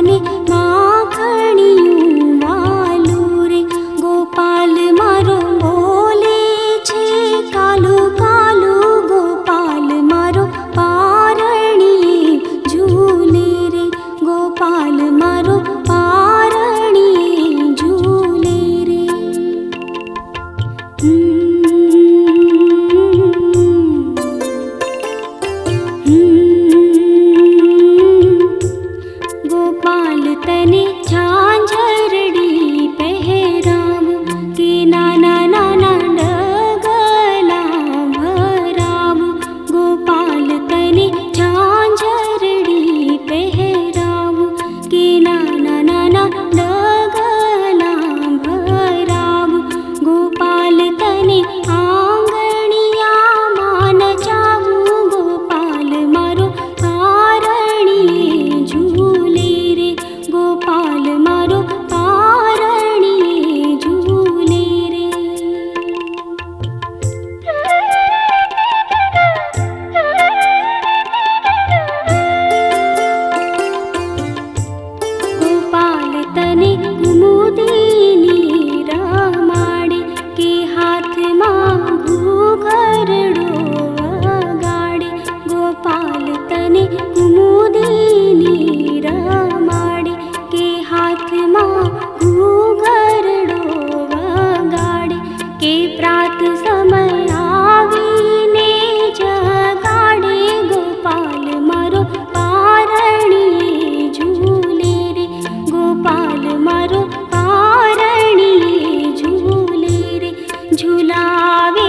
तने माखणिયું વાલું રે ગોપાલ મારો બોલે છે કાલું કાલું ગોપાલ મારો પારણીએ ઝૂલે રે ગોપાલ મારો પારણીએ ઝૂલે રે गोपाल तने झांझरड़ी पहरावूं के नाना नाना डगला भरावूं गोपाल तने झांझरड़ी पहरावूं के नाना नाना डगला भरावूं गोपाल तने आंगणियाમાં નચાવું ગોપાલ મારો પારણીએ ઝૂલે રે ગોપાલ મારો પારણીએ ઝૂલે રે ગોપાલ તને કુમુદિની રમાડે કે હાથમાં ઘૂઘરડો વગાડે ગોપાલ તને કુમુદિની રમાડે કે હાથમાં ઘૂઘરડો વગાડે કે પ્રાત સમય આવીને જગાડે ગોપાલ મારો પારણીએ ઝૂલે રે ગોપાલ મારો પારણીએ ઝૂલે રે ઝૂલાવે